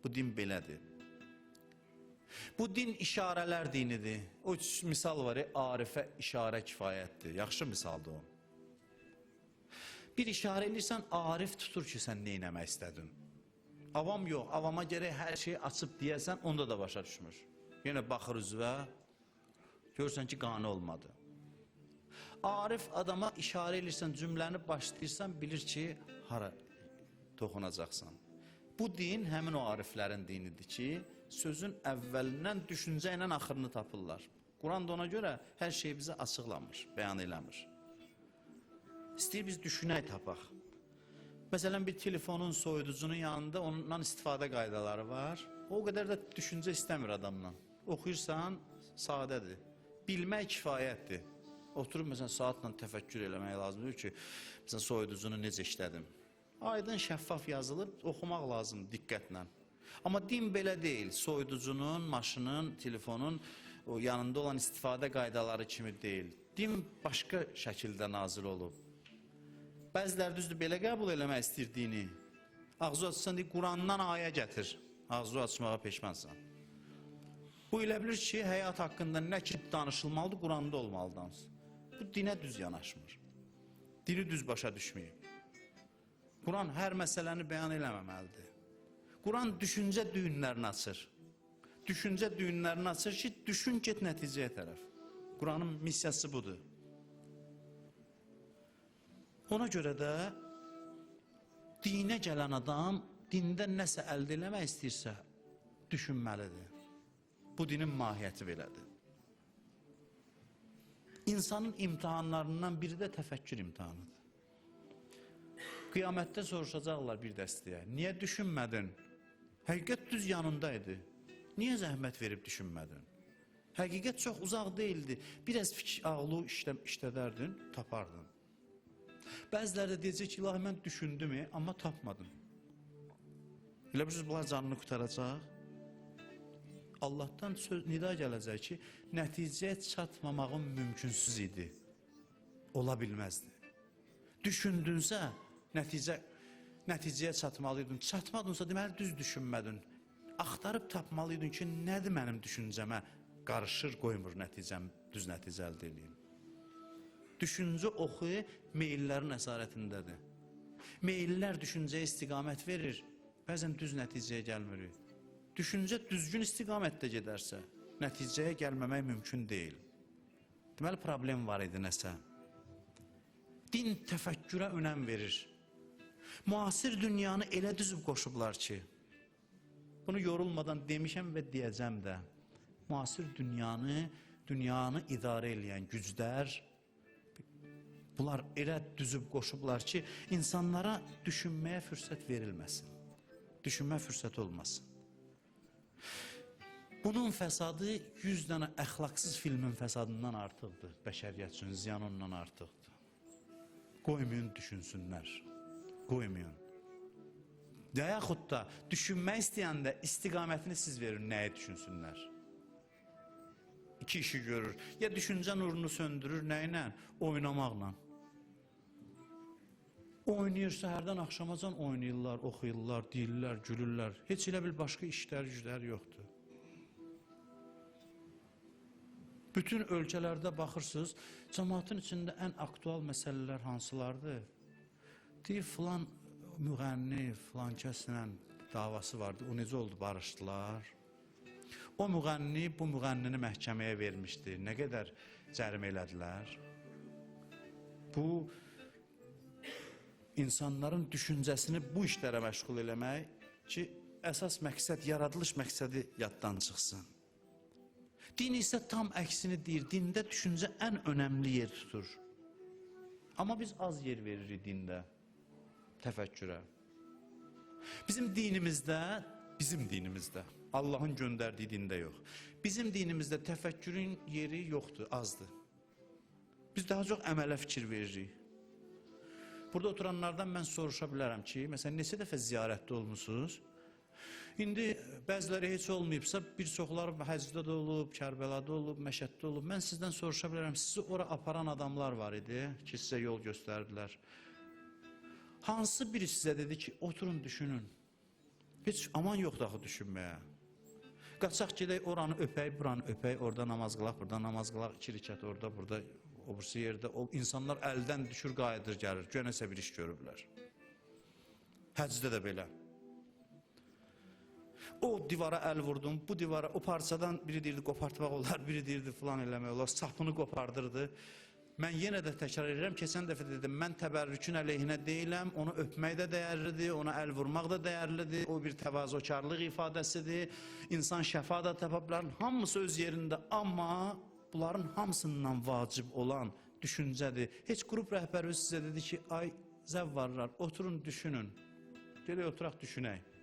Bu din belədir. Bu din işarələr dinidir. O misal var ya, arifə işarə kifayətdir. Yaxşı misaldır o. Bir işarə edirsən, arif tutur ki, sən nə eləmək istədin. Avam yox, avama gərək hər şeyi açıb deyəsən, onda da başa düşmür. Yenə baxır üzvə, görürsən ki, qane olmadı. Arif adama işarə edirsən, cümləni başlayırsan, bilir ki, hara toxunacaqsan. Bu din həmin o ariflərin dinidir ki, sözün əvvəlindən düşüncə ilə axırını tapırlar. Quran da ona görə hər şeyi bizə açıqlamış, bəyan eləmir. İstəyir biz düşünək tapaq. Məsələn, bir telefonun soyuducunun yanında ondan istifadə qaydaları var. O qədər də düşüncə istəmir adamdan. Oxuyursan, sadədir. Bilmək kifayətdir. Oturub, məsələn, saatla təfəkkür eləmək lazımdır ki, məsələn, soyuducunu necə işlədim. Aydın, şəffaf yazılıb, oxumaq lazım diqqətlə. Amma din belə deyil. Soyuducunun, maşının, telefonun o yanında olan istifadə qaydaları kimi deyil. Din başqa şəkildə nazil olub. Bəziləri düzdür, belə qəbul eləmək istəyirdiyini. Ağzı açsan deyil, Qurandan ayə gətir. Ağzı açmağa peşmansan. Bu elə bilir ki, həyat haqqında nə ki danışılmalıdır, Quranda olmalıdır. Bu dinə düz yanaşmır. Dini düz başa düşməyib. Quran hər məsələni bəyan eləməməlidir. Quran düşüncə düyünlərini açır. Düşüncə düyünlərini açır ki, düşün get nəticəyə tərəf. Quranın missiyası budur. Ona görə də dinə gələn adam dində nəsə əldə eləmək istəyirsə düşünməlidir. Bu dinin mahiyyəti belədir. İnsanın imtihanlarından biri də təfəkkür imtihanıdır. Qiyamətdə soruşacaqlar bir dəstəyə. Niyə düşünmədin? Həqiqət düz yanındaydı. Niyə zəhmət verib düşünmədin? Həqiqət çox uzaq deyildi. Biraz ağlı işlədərdin, tapardın. Bəziləri də deyəcək ki, ilahi mən düşündüm, amma tapmadım. Elə bilirsiniz, bunlar canını qutaracaq. Allahdan nida gələcək ki, nəticəyə çatmamağın mümkünsüz idi. Ola bilməzdi. Düşündünsə, nəticəyə çatmalıydın. Çatmadınsa, deməli, düz düşünmədin. Axtarıb tapmalıydın ki, nədir mənim düşüncəmə qarışır, qoymur nəticəm, düz nəticə əldə edeyim. Düşüncə oxu meyillərin əsarətindədir. Meyillər düşüncəyə istiqamət verir, bəzən düz nəticəyə gəlmir. Düşüncə düzgün istiqamətdə gedərsə, nəticəyə gəlməmək mümkün deyil. Deməli, problem var idi nəsə. Din təfəkkürə önəm verir. Müasir dünyanı elə düzüb qoşublar ki, bunu yorulmadan demişəm və deyəcəm də, müasir dünyanı idarə edən güclər, bunlar elə düzüb qoşublar ki, insanlara düşünməyə fürsət verilməsin. Düşünmə fürsət olmasın. Bunun fəsadı 100 dənə əxlaqsız filmin fəsadından artıqdır. Bəşəriyyət üçün ziyan ondan artıqdır. Qoymayın düşünsünlər. Qoymayın. Və yaxud da düşünmək istəyəndə istiqamətini siz verin, nəyə düşünsünlər. İki işi görür. Ya düşüncə nurunu söndürür, nə ilə? Oynamaqla. Oynayır, səhərdən axşamacan oynayırlar, oxuyurlar, deyirlər, gülürlər. Heç elə bil başqa işlər yoxdur. Bütün ölkələrdə baxırsınız, cəmaatın içində ən aktual məsələlər hansılardır? Deyir, filan müğənni, filan kəslə davası vardı, o necə oldu, barışdılar? O müğənni bu müğənnini məhkəməyə vermişdi. Nə qədər cərimə elədilər? Bu, insanların düşüncəsini bu işlərə məşğul eləmək ki, əsas məqsəd, yaradılış məqsədi yaddan çıxsın. Din isə tam əksini deyir. Dində düşüncə ən önəmli yer tutur. Amma biz az yer veririk dində, təfəkkürə. Bizim dinimizdə, Allahın göndərdiyi dində yox. Bizim dinimizdə təfəkkürün yeri yoxdur, azdır. Biz daha çox əmələ fikir veririk. Burada oturanlardan mən soruşa bilərəm ki, məsələn, neçə dəfə ziyarətdə olmuşsunuz? İndi bəziləri heç olmayıbsa, bir çoxları həcdə də olub, Kərbəlada olub, Məşəddə olub. Mən sizdən soruşa bilərəm, sizi ora aparan adamlar var idi ki, sizə yol göstərdilər. Hansı biri sizə dedi ki, oturun, düşünün. Heç aman yoxdur axı düşünməyə. Qaçaq gedək oranı öpək, buranı öpək, orada namaz qılaq, burada namaz qılaq, 2 rükət orada, burada o birisi yerdə. O insanlar əldən düşür, qayıdır, gəlir. Gönəsə bir iş görüblər. Həcdə də belə. O divara əl vurdum, bu divara, o parçadan biri deyirdi qopartmaq olar, biri deyirdi filan eləmək olar, sapını qopardırdı. Mən yenə də təkrar edirəm, keçən dəfə dedim, mən təbərrükün əleyhinə deyiləm, onu öpmək də dəyərlidir, ona əl vurmaq da dəyərlidir, o bir təvazökarlıq ifadəsidir, insan şəfa da tapa bilər, hamısı öz yerində, amma bunların hamısından vacib olan düşüncədir. Heç qrup rəhbəri sizə dedi ki, ay zəvvarlar, oturun, düşünün, gələk oturaq, düşünək.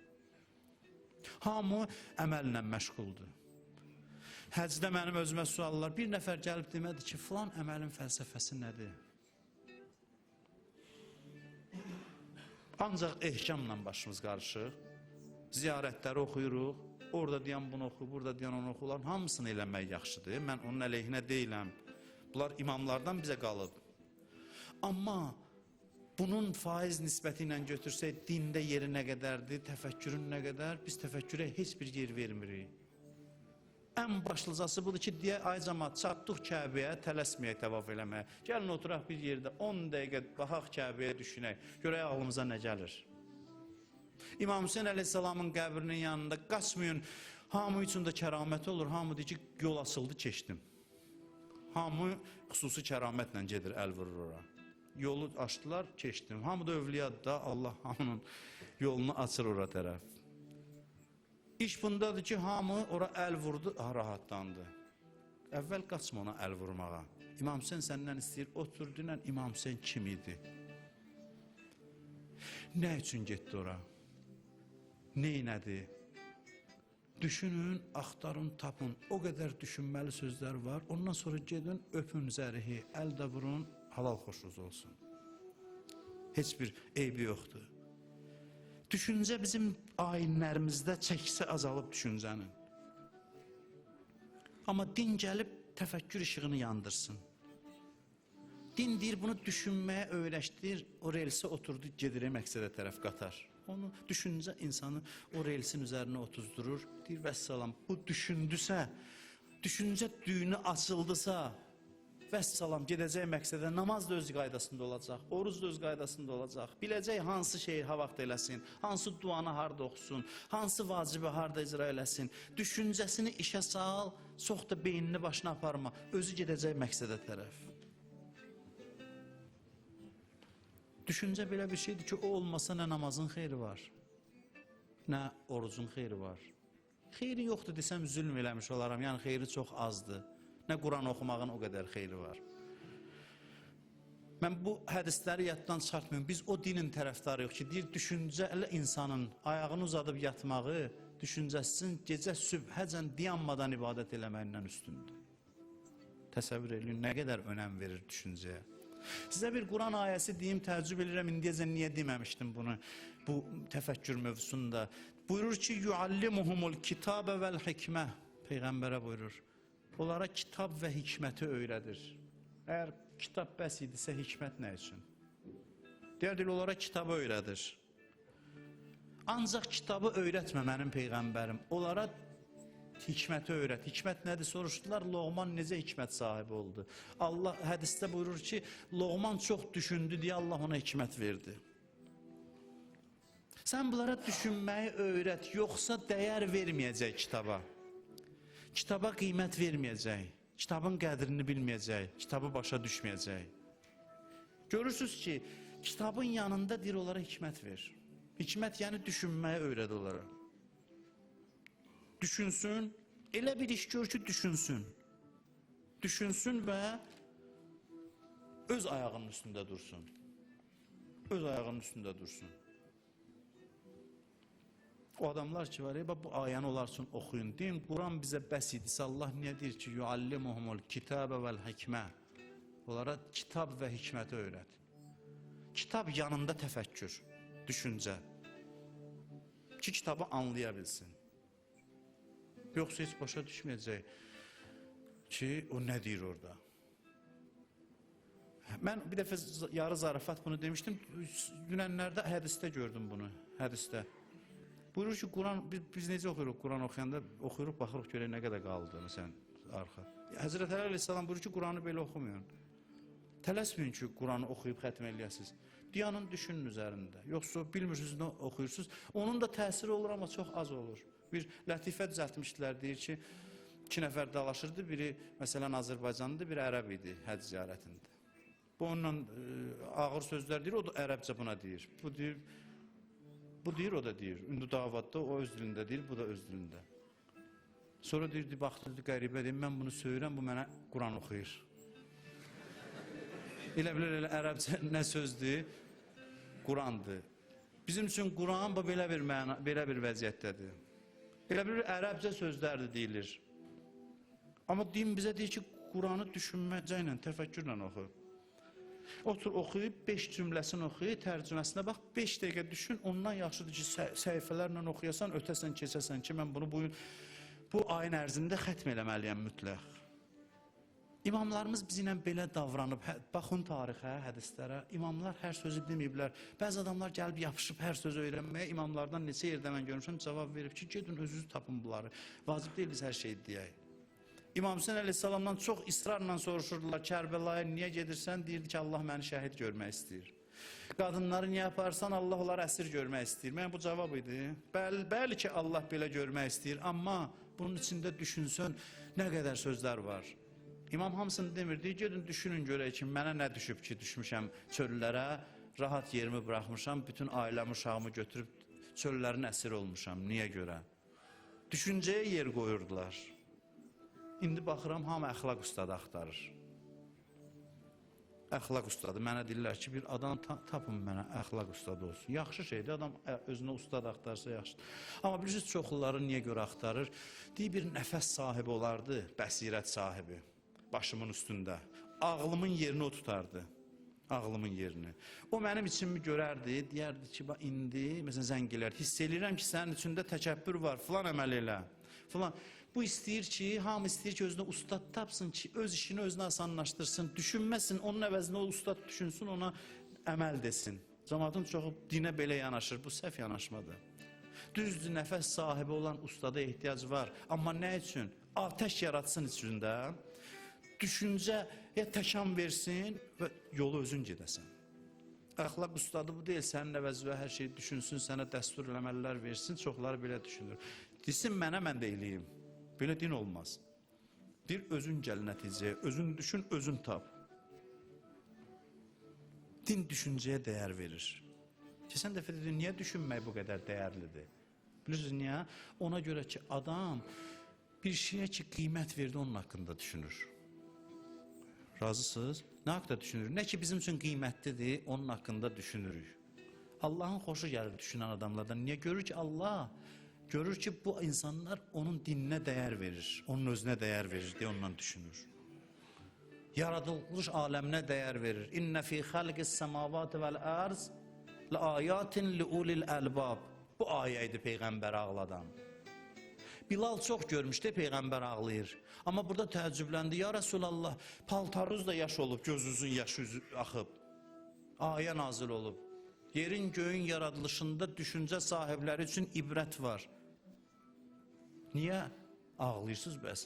Hamı əməllə məşğuldur. Həcdə mənim özümə suallar, bir nəfər gəlib demədi ki, filan əməlin fəlsəfəsi nədir? Ancaq ehkamla başımız qarışıq, ziyarətləri oxuyuruq, orada deyən bunu oxu, burada deyən onu oxu, hamısını eləmək yaxşıdır, mən onun əleyhinə deyiləm, bunlar imamlardan bizə qalıb. Amma bunun faiz nisbəti ilə götürsək, dində yeri nə qədərdir, təfəkkürün nə qədər, biz təfəkkürə heç bir yer vermirik. Ən başlıcası budur ki, deyə ay cəmaat, çatdıq Kəbəyə, tələsməyək təvaf eləməyə. Gəlin oturaq bir yerdə 10 dəqiqə baxaq Kəbəyə düşünək, görək ağlımıza nə gəlir. İmam Hüseyin əleyhissalamın qəbrinin yanında qaçmayın, hamı üçün də kəramət olur, hamı deyir ki, yol açıldı, keçdim. Hamı xüsusi kəramətlə gedir, əl vurur ora. Yolu açdılar, keçdim. Hamı da övliyadır da, Allah hamının yolunu açır ora tərəf. İş bundadır ki, hamı ora əl vurdu, rahatlandı. Əvvəl qaçma ona əl vurmağa. İmam Hüseyin səndən istəyir, otur dinən, İmam Hüseyin kim idi? Nə üçün getdi ora? Neynədi? Düşünün, axtarın, tapın. O qədər düşünməli sözlər var. Ondan sonra gedin, öpün zərihi, əl də vurun, halal xoşunuz olsun. Heç bir eybi yoxdur. Düşüncə bizim ayinlərimizdə çəkisi azalıb düşüncənin. Amma din gəlib təfəkkür işığını yandırsın. Din deyir, bunu düşünməyə öyrəşdir, o relsə oturdu, gedir məqsədə tərəf qatar. Onu düşüncə insanı o relsin üzərinə otuzdurur, deyir vəssalam, bu düşündüsə, düşüncə düyünü açıldısa, vəssalam, gedəcək məqsədə, namaz da öz qaydasında olacaq, oruz da öz qaydasında olacaq, biləcək hansı şeyi ha vaxt eləsin, hansı duanı harda oxusun, hansı vacibi harda icra eləsin, düşüncəsini işə sal, çox da beynini başına aparma, özü gedəcək məqsədə tərəf. Düşüncə belə bir şeydir ki, o olmasa nə namazın xeyri var, nə orucun xeyri var. Xeyri yoxdur desəm zülm eləmiş olaram, yəni xeyri çox azdır. Nə Quran oxumağın o qədər xeyri var. Mən bu hədisləri yaddan çıxartmıyorum. Biz o dinin tərəfdarıyıq ki, deyir, düşüncəli insanın ayağını uzadıb yatmağı, düşüncəsinin gecə sübhəcən dayanmadan ibadət eləməyindən üstündür. Təsəvvür edin, nə qədər önəm verir düşüncəyə. Sizə bir Quran ayəsi deyim, təəccüb edirəm, indiyəcən niyə deməmişdim bunu, bu təfəkkür mövzusunda. Buyurur ki, yuallimuhumul kitabə vəl hikmə, Peyğəmbərə buyurur. Onlara kitab və hikməti öyrədir. Əgər kitab bəs idisə, hikmət nə üçün? Deyərdir, onlara kitabı öyrədir. Ancaq kitabı öyrətmə mənim Peyğəmbərim. Onlara hikməti öyrət. Hikmət nədir? Soruşdular, Loğman necə hikmət sahibi oldu? Allah hədisdə buyurur ki, Loğman çox düşündü deyə Allah ona hikmət verdi. Sən bunlara düşünməyi öyrət, yoxsa dəyər verməyəcək kitaba. Kitaba qiymət verməyəcək, kitabın qədrini bilməyəcək, kitabı başa düşməyəcək. Görürsünüz ki, kitabın yanında deyir, onlara hikmət ver. Hikmət yəni düşünməyə öyrəd onlara. Düşünsün, elə bir iş gör ki, düşünsün. Düşünsün və öz ayağının üstündə dursun. Öz ayağının üstündə dursun. O adamlar ki var, bu ayəni onlar üçün oxuyun. Deyin, Quran bizə bəs idisə, Allah niyə deyir ki, yuallimuhumul kitabə vəl hikmə. Onlara kitab və hikməti öyrət. Kitab yanında təfəkkür, düşüncə. Ki, kitabı anlaya bilsin. Yoxsa heç başa düşməyəcək ki, o nə deyir orada. Mən bir dəfə yarı zarafat bunu demişdim. Dünənlərdə hədisdə gördüm bunu, hədisdə. Buyurur ki, Quran, biz necə oxuyuruq? Quran oxuyanda oxuyuruq, baxırıq görək nə qədər qaldı, məsələn, arxa. Həzrət Əli əleyhissalam buyurur ki, Quranı belə oxumayın. Tələsməyin ki, Quranı oxuyub xətm eləyəsiniz. Dayanın, düşünün üzərində. Yoxsa bilmirsiniz nə oxuyursunuz. Onun da təsiri olur, amma çox az olur. Bir lətifə düzəltmişdilər, deyir ki, 2 nəfər dalaşırdı, biri məsələn Azərbaycanlıdır, biri ərəb idi həcc ziyarətində. Bu onunla ağır sözlər deyir, o da ərəbcə buna deyir. Bu deyir, o da deyir. İndi davadda o öz dilində deyir, bu da öz dilində. Sonra deyir, baxdı, qəribə deyir, mən bunu söyürəm, bu mənə Quran oxuyur. Elə bilir, elə ərəbcə nə sözdür? Qurandır. Bizim üçün Quran belə bir vəziyyətdədir. Elə bilir, ərəbcə sözlərdir deyilir. Amma din bizə deyir ki, Quranı düşünməcə ilə, təfəkkürlə oxu. Otur, oxuyub, 5 cümləsini oxuyub, tərcüməsinə bax, 5 dəqiqə düşün, ondan yaxşıdır ki, səhifələrlə oxuyasan, ötəsən, keçəsən ki, mən bunu bu ayın ərzində xətm eləməliyəm mütləq. İmamlarımız bizimlə belə davranıb, baxın tarixə, hədislərə, imamlar hər sözü deməyiblər. Bəzi adamlar gəlib yapışıb hər sözü öyrənməyə, imamlardan neçə yerdə mən görmüşəm, cavab verib ki, gedin özünüz tapın bunları, vacib deyiliz hər şeyi deyək. İmam Hüseyin əleyhissalamdan çox israrla soruşurdular, Kərbəlaya niyə gedirsən? Deyirdi ki, Allah məni şəhid görmək istəyir. Qadınları niyə yaparsan? Allah onları əsir görmək istəyir. Mən bu cavab idi. Bəli ki, Allah belə görmək istəyir, amma bunun içində düşünsən, nə qədər sözlər var. İmam hamısını demirdi, gedin düşünün görək ki, mənə nə düşüb ki, düşmüşəm çöllərə, rahat yerimi bıraxmışam, bütün ailəmi, uşağımı götürüb çöllərin əsiri olmuşam. Niyə görə? Düşüncəyə yer qoyurdular. İndi baxıram, hamı əxlaq ustadı axtarır. Əxlaq ustadı. Mənə deyirlər ki, bir adam tapın mənə əxlaq ustadı olsun. Yaxşı şeydir, adam özünə ustad axtarsa yaxşı. Amma bilirsiniz, çoxluları niyə görə axtarır? Deyir, bir nəfəs sahibi olardı, bəsirət sahibi. Başımın üstündə. Ağlımın yerini o tutardı. Ağlımın yerini. O mənim içimi görərdi, deyərdi ki, indi, məsələn, zəngilər, hiss edirəm ki, sənin içində təkəbbür var, filan əməl elə, filan. Bu istəyir ki, hamı istəyir ki, özünə ustad tapsın ki, öz işini özünə asanlaşdırsın, düşünməsin, onun əvəzində o ustad düşünsün, ona əməl desin. Cəmaatın çoxu dinə belə yanaşır, bu səhv yanaşmadır. Düzdür, nəfəs sahibi olan ustada ehtiyac var, amma nə üçün? Atəş yaratsın içində, düşüncəyə təkan versin və yolu özün gedəsən. Əxlaq ustadı bu deyil, sənin əvəzində hər şeyi düşünsün, sənə dəstur əməllər versin, çoxları belə düşünür. Desin mənə, mən də eləyim. Belə din olmaz. Bir özün gəl nəticəyə, özün düşün, özün tap. Din düşüncəyə dəyər verir. Keçən dəfə dedim, niyə düşünmək bu qədər dəyərlidir? Bilirsiniz niyə? Ona görə ki, adam bir şeyə ki, qiymət verdi, onun haqqında düşünür. Razısınız? Nə haqqında düşünür? Nə ki, bizim üçün qiymətlidir, onun haqqında düşünürük. Allahın xoşu gəlir düşünən adamlardan. Niyə? Görür ki, Allah görür ki, bu insanlar onun dininə dəyər verir, onun özünə dəyər verir deyə ondan düşünür. Yaradılmış aləminə dəyər verir. İnnə fi xalqis səmavati vəl ərz ləayatin liulil əlbab. Bu ayə idi Peyğəmbər ağladan. Bilal çox görmüşdü, Peyğəmbər ağlayır. Amma burada təəccübləndi, ya Rasulallah, paltarınız da yaş olub, gözünüzün yaşı axıb. Ayə nazil olub. Yerin göyün yaradılışında düşüncə sahibləri üçün ibrət var. Niyə ağlayırsınız bəs?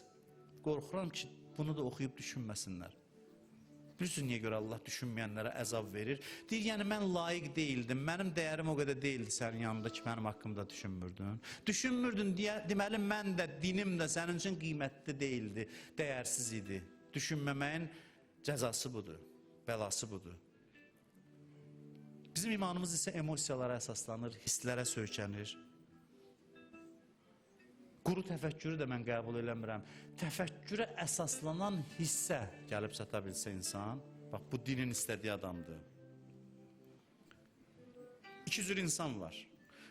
Qorxuram ki, bunu da oxuyub düşünməsinlər. Bilirsiniz niyə görə Allah düşünməyənlərə əzab verir? Deyir, yəni mən layiq deyildim, mənim dəyərim o qədər deyildi sənin yanında ki, mənim haqqımda düşünmürdün. Düşünmürdün, deməli mən də, dinim də sənin üçün qiymətli deyildi, dəyərsiz idi. Düşünməməyin cəzası budur, bəlası budur. Bizim imanımız isə emosiyalara əsaslanır, hisslərə söykənir. Quru təfəkkürü də mən qəbul eləmirəm. Təfəkkürə əsaslanan hissə gəlib çata bilsə insan, bax bu dinin istədiyi adamdır. İki cür insan var.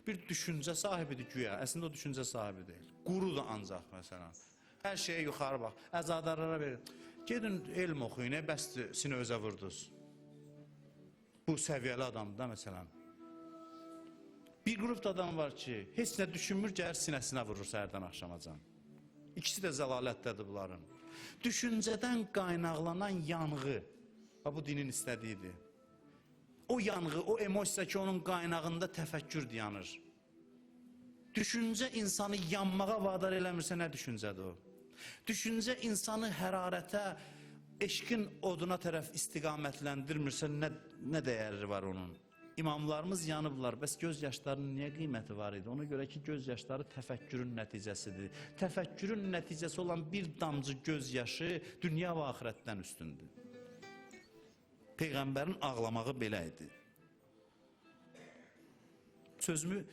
Bir düşüncə sahibidir güya, əslində o düşüncə sahibi deyil. Quru da ancaq məsələn. Hər şeyə yuxarı bax, əzadarlara verir. Gedin elm oxuyun, bəsdir, sinə özə vurdunuz. Bu səviyyəli adamdır da məsələn. Bir qrup da adam var ki, heç nə düşünmür, gəlir sinəsinə vurur səhərdən axşamacan. İkisi də zəlalətdədir bunların. Düşüncədən qaynaqlanan yanğı, bu dinin istədiyidir. O yanğı, o emosiya ki, onun qaynağında təfəkkür dayanır. Düşüncə insanı yanmağa vadar eləmirsə nə düşüncədir o? Düşüncə insanı hərarətə, eşqin oduna tərəf istiqamətləndirmirsə nə dəyəri var onun? İmamlarımız yanıblar, bəs göz yaşlarının niyə qiyməti var idi? Ona görə ki, göz yaşları təfəkkürün nəticəsidir. Təfəkkürün nəticəsi olan bir damcı göz yaşı dünya və axirətdən üstündür. Peyğəmbərin ağlamağı belə idi. Sözümü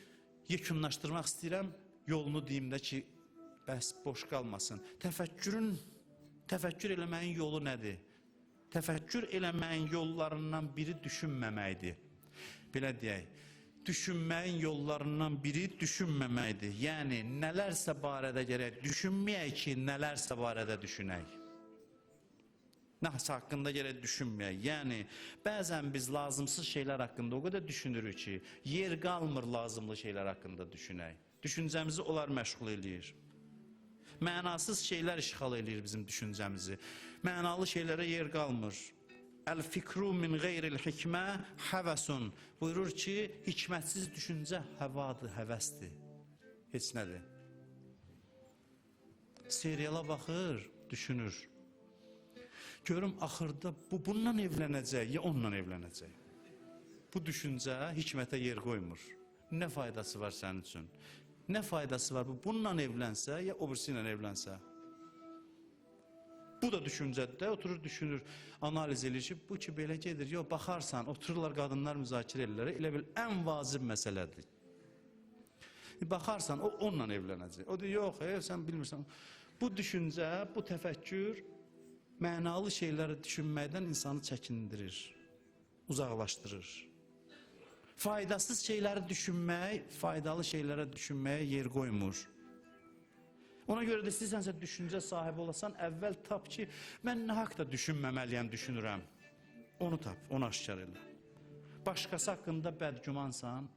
yekunlaşdırmaq istəyirəm, yolunu deyim də ki, bəs boş qalmasın. Təfəkkür eləməyin yolu nədir? Təfəkkür eləməyin yollarından biri düşünməməkdir. Belə deyək, düşünməyin yollarından biri düşünməməkdir. Yəni, nələrsə barədə gərək düşünməyək ki, nələrsə barədə düşünək. Nəsə haqqında gərək düşünməyək. Yəni, bəzən biz lazımsız şeylər haqqında o qədər düşünürük ki, yer qalmır lazımlı şeylər haqqında düşünək. Düşüncəmizi onlar məşğul eləyir. Mənasız şeylər işğal eləyir bizim düşüncəmizi. Mənalı şeylərə yer qalmır. Əl-fikru min qeyril hikmə həvəsun. Buyurur ki, hikmətsiz düşüncə həvadır, həvəsdir. Heç nədir. Seriala baxır, düşünür. Görüm, axırda bu bundan evlənəcək, ya onunla evlənəcək. Bu düşüncə hikmətə yer qoymur. Nə faydası var sənin üçün? Nə faydası var bu bununla evlənsə, ya o birisi ilə evlənsə? Bu da düşüncədə oturur, düşünür, analiz edir ki, bu ki belə gedir. Yox, baxarsan, otururlar qadınlar müzakirə edirlər, elə bil ən vacib məsələdir. Baxarsan, o onunla evlənəcək. O deyir, yox, sən bilmirsən. Bu düşüncə, bu təfəkkür mənalı şeyləri düşünməkdən insanı çəkindirir, uzaqlaşdırır. Faydasız şeyləri düşünmək, faydalı şeylərə düşünməyə yer qoymur. Ona görə də istəyirsənsə düşüncə sahibi olasan, əvvəl tap ki, mən nə haqda düşünməməliyəm, düşünürəm. Onu tap, onu aşkar elə. Başqası haqqında bədgümansan,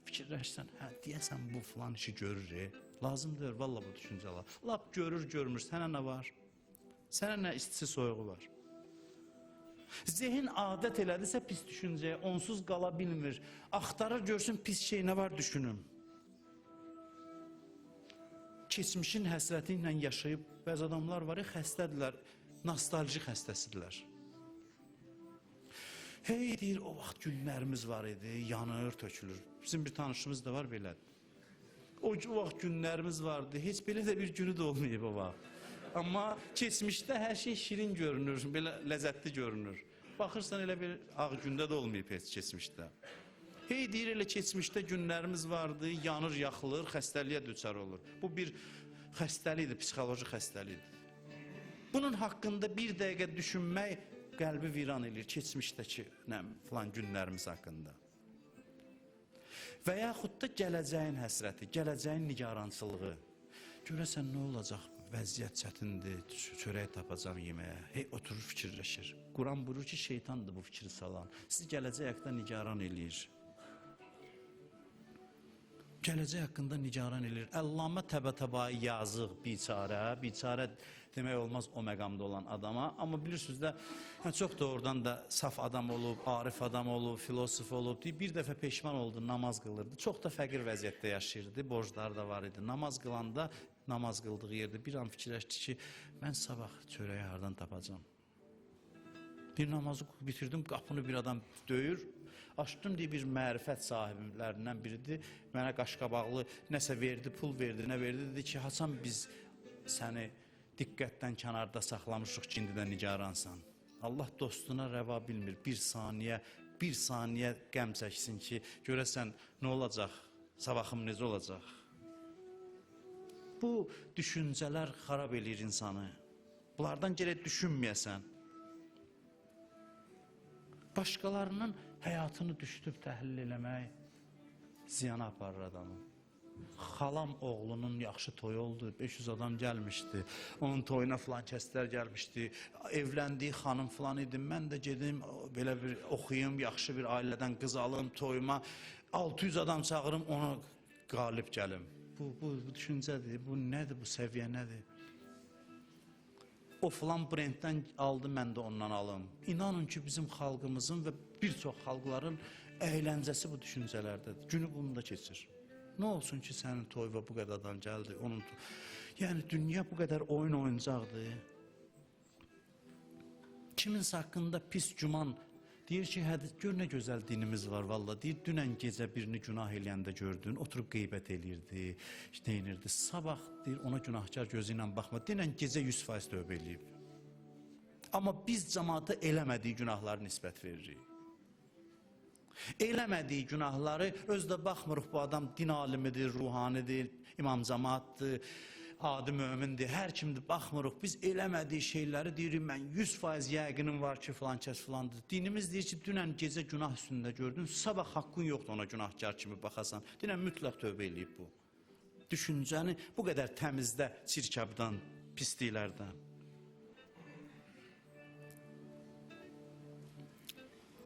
fikirləşsən, hə, deyəsən bu filan işi görür, lazımdır, valla bu düşüncələr. Lap görür, görmür, sənə nə var? Sənə nə istisi soyuğu var? Zehin adət elədirsə pis düşüncəyə, onsuz qala bilmir. Axtarır, görsün pis şey nə var düşünüm. Keçmişin həsrəti ilə yaşayıb, bəzi adamlar var, xəstədirlər, nostalji xəstəsidirlər. Hey deyir, o vaxt günlərimiz var idi, yanır, tökülür. Bizim bir tanışımız da var belədir. O vaxt günlərimiz vardı, heç belə də bir günü də olmayıb o vaxt. Amma keçmişdə hər şey şirin görünür, belə ləzzətli görünür. Baxırsan elə bir ağ gündə də olmayıb heç keçmişdə. Hey deyir, elə keçmişdə günlərimiz vardı, yanır, yaxılır, xəstəliyə düçar olur. Bu bir xəstəlikdir, psixoloji xəstəlikdir. Bunun haqqında bir dəqiqə düşünmək qəlbi viran edir, keçmişdəki filan günlərimiz haqqında. Və yaxud da gələcəyin həsrəti, gələcəyin nigarançılığı. Görəsən nə olacaq? Vəziyyət çətindir, çörək tapacam yeməyə. Hey, oturur fikirləşir. Quran buyurur ki, şeytandır bu fikri salan. Siz gələcək haqqında nigaran eləyir. Gələcək haqqında nigaran eləyir. Əllamə Təbətəbai yazıq, biçarə demək olmaz o məqamda olan adama. Amma bilirsiniz də, çox doğrudan da saf adam olub, arif adam olub, filosof olub. Bir dəfə peşman oldu, namaz qılırdı. Çox da fəqir vəziyyətdə yaşayırdı, borcları da var idi. Namaz qılanda, namaz qıldığı yerdə bir an fikirləşdi ki, mən sabah çörəyi hardan tapacam? Bir namazı bitirdim, qapını bir adam döyür. Açdım deyə bir mərifət sahiblərindən biridir. Mənə qaşqabaqlı nəsə verdi, pul verdi, nə verdi? Dedi ki, haçan biz səni diqqətdən kənarda saxlamışıq ki, indi də nigaransan. Allah dostuna rəva bilmir. Bir saniyə qəm çəksin ki, görəsən nə olacaq, sabahım necə olacaq? Bu düşüncələr xarab eləyir insanı. Bunlardan gərək düşünməyəsən. Başqalarının həyatını düşdüb təhlil eləmək ziyana aparır adamı. Xalam oğlunun yaxşı toyu oldu, 500 adam gəlmişdi, onun toyuna filan kəslər gəlmişdi, evləndiyi xanım filan idi, mən də gedim, belə bir oxuyum, yaxşı bir ailədən qız alım, toyuma, 600 adam çağırım, ona qalib gəlim. Bu düşüncədir, bu nədir, bu səviyyə nədir? O filan brenddən aldı, mən də ondan alım. İnanın ki, bizim xalqımızın və bir çox xalqların əyləncəsi bu düşüncələrdədir. Günü bununla keçir. Nə olsun ki, sənin toyuna bu qədər adam gəldi, onun yəni dünya bu qədər oyun oyuncaqdır. Kiminsə haqqında pis güman deyir ki, gör nə gözəl dinimiz var valla. Deyir, dünən gecə birini günah eləyəndə gördün, oturub qeybət eləyirdi, işte inirdi. Sabah deyir, ona günahkar gözü ilə baxma. Dünən gecə 100% tövbə eləyib. Amma biz cəmaata eləmədiyi günahları nisbət veririk. Eləmədiyi günahları özdə baxmırıq, bu adam din alimidir, ruhanidir, imam cəmaatdır, adi mömindir, hər kimdir, baxmırıq. Biz eləmədiyi şeyləri deyirik, mən 100% yəqinim var ki, filan kəs filandır. Dinimiz deyir ki, dünən gecə günah üstündə gördün, sabah haqqın yoxdur ona günahkar kimi baxasan. Dünən mütləq tövbə eləyib bu. Düşüncəni bu qədər təmizdə, çirkabdan, pisliklərdən.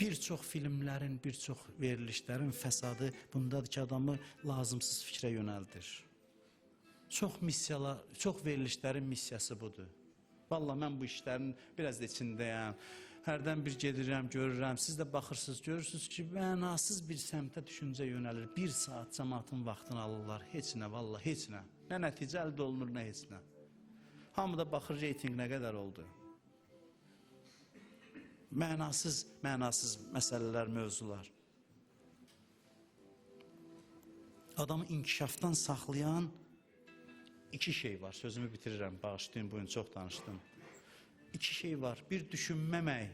Bir çox filmlərin, bir çox verilişlərin fəsadı bundadır ki, adamı lazımsız fikrə yönəldir. Çox missiyalar, çox verilişlərin missiyası budur. Vallahi mən bu işlərin biraz da içindəyəm. Hərdən bir gedirəm, görürəm. Siz də baxırsınız, görürsünüz ki, mənasız bir səmtə düşüncə yönəlir. Bir saat cəmaatın vaxtını alırlar. Heç nə, vallahi heç nə. Nə nəticə əldə olunur, nə heç nə. Hamı da baxır, reyting nə qədər oldu. Mənasız məsələlər, mövzular. Adamı inkişafdan saxlayan iki şey var. Sözümü bitirirəm, bağışlayın, bugün çox danışdım. İki şey var. Bir düşünməmək,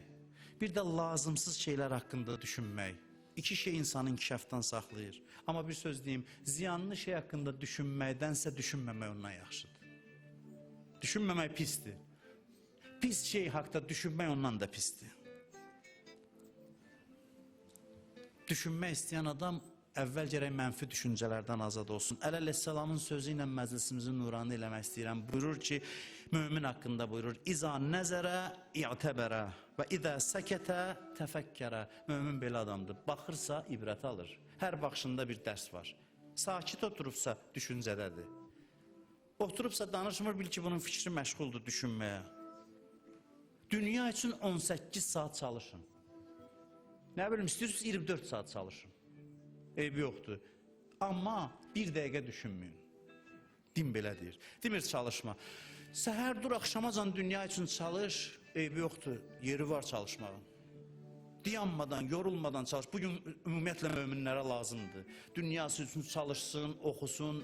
bir də lazımsız şeylər haqqında düşünmək. İki şey insanı inkişafdan saxlayır. Amma bir söz deyim, ziyanlı şey haqqında düşünməkdənsə düşünməmək ondan yaxşıdır. Düşünməmək pisdir. Pis şey haqqında düşünmək ondan da pisdir. Düşünmək istəyən adam əvvəl gərək mənfi düşüncələrdən azad olsun. Əleyhisselamın sözü ilə məclisimizin nuranı eləmək istəyirəm. Buyurur ki, mömin haqqında buyurur. İza nəzərə i'təbərə və iza səkətə təfəkkərə. Mömin belə adamdır. Baxırsa ibrət alır. Hər baxışında bir dərs var. Sakit oturubsa düşüncədədir. Oturubsa danışmır, bil ki, bunun fikri məşğuldur düşünməyə. Dünya üçün 18 saat çalışın. Nə bilim, istəyirsiniz 24 saat çalışın. Eybi yoxdur. Amma bir dəqiqə düşünməyin. Din belə deyir. Demir çalışma. Səhər dur, axşamacan dünya üçün çalış. Eybi yoxdur. Yeri var çalışmağın. Dayanmadan, yorulmadan çalış. Bugün ümumiyyətlə möminlərə lazımdır. Dünyası üçün çalışsın, oxusun,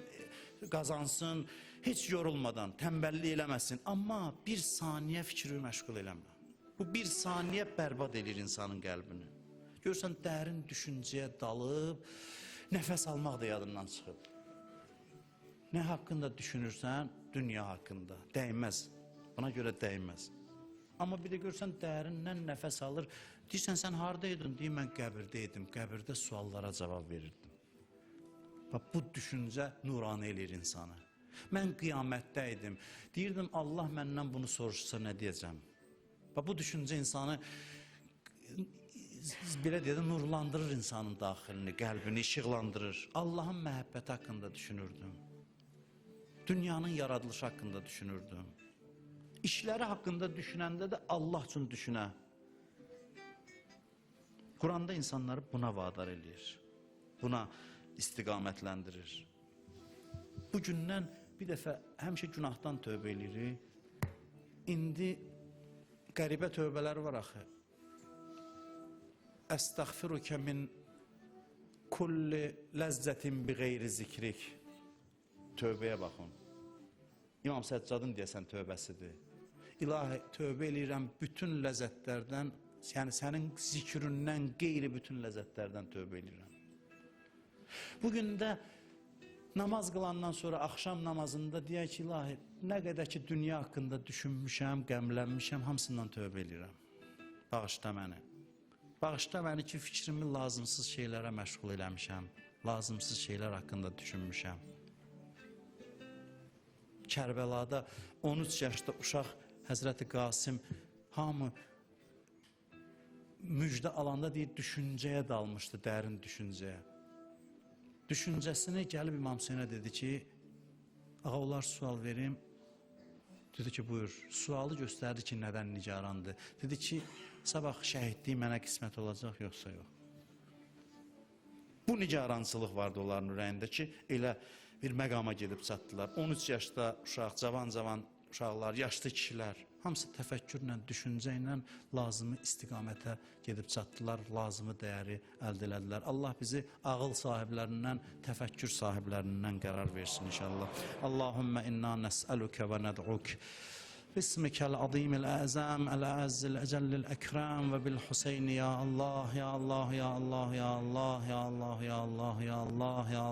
qazansın. Heç yorulmadan, təmbəllik eləməsin. Amma bir saniyə fikri məşğul eləmə. Bu bir saniyə bərbad edir insanın qəlbini. Görürsən, dərin düşüncəyə dalıb, nəfəs almaq da yadından çıxıb. Nə haqqında düşünürsən? Dünya haqqında. Dəyməz. Buna görə dəyməz. Amma bir də görürsən, dərindən nəfəs alır. Deyirsən, sən haradaydın? Deyir, mən qəbirdə idim. Qəbirdə suallara cavab verirdim. Bax, bu düşüncə nuranə eləyir insanı. Mən qiyamətdə idim. Deyirdim, Allah məndən bunu soruşsa nə deyəcəm? Bax, bu düşüncə insanı belə deyək də nurlandırır insanın daxilini, qəlbini işıqlandırır. Allahın məhəbbəti haqqında düşünürdüm. Dünyanın yaradılışı haqqında düşünürdüm. İşləri haqqında düşünəndə də Allah üçün düşünə. Quranda insanları buna vadar eləyir. Buna istiqamətləndirir. Bugündən bir dəfə həmişə günahdan tövbə eləyirik. İndi qəribə tövbələr var axı. Əstəğfirukə min kulli ləzzətin bi qeyri zikrik. Tövbəyə baxın. İmam Səccadın deyəsən tövbəsidir. İlahi, tövbə eləyirəm bütün ləzzətlərdən, yəni sənin zikrindən qeyri bütün ləzzətlərdən tövbə eləyirəm. Bugün də namaz qılandan sonra axşam namazında deyək ki, ilahi, nə qədər ki dünya haqqında düşünmüşəm, qəmlənmişəm, hamısından tövbə eləyirəm. Bağışla məni. Bağışla məni ki, fikrimi lazımsız şeylərə məşğul eləmişəm, lazımsız şeylər haqqında düşünmüşəm. Kərbəlada 13 yaşda uşaq Həzrəti Qasim hamı müjdə alanda deyir, düşüncəyə dalmışdı, dərin düşüncəyə. Düşüncəsini gəlib İmam Hüseynə dedi ki, ağa olar sual verim. Dedi ki, buyur. Sualı göstərdi ki, nədən nigarandır. Dedi ki, sabah şəhidliyi mənə qismət olacaq, yoxsa yox. Bu nigarançılıq vardı onların ürəyində ki, elə bir məqama gedib çatdılar. 13 yaşda uşaq, cavan uşaqlar, yaşlı kişilər, hamısı təfəkkürlə, düşüncə ilə lazımi istiqamətə gedib çatdılar, lazımi dəyəri əldə elədilər. Allah bizi ağıl sahiblərindən, təfəkkür sahiblərindən qərar versin inşallah. Allahümmə inna nəsəlükə və nəd'uk باسمك العظيم الأعظم الأعز الأجل الأكرم وبالحسين يا الله يا الله يا الله يا الله يا الله يا الله يا الله يا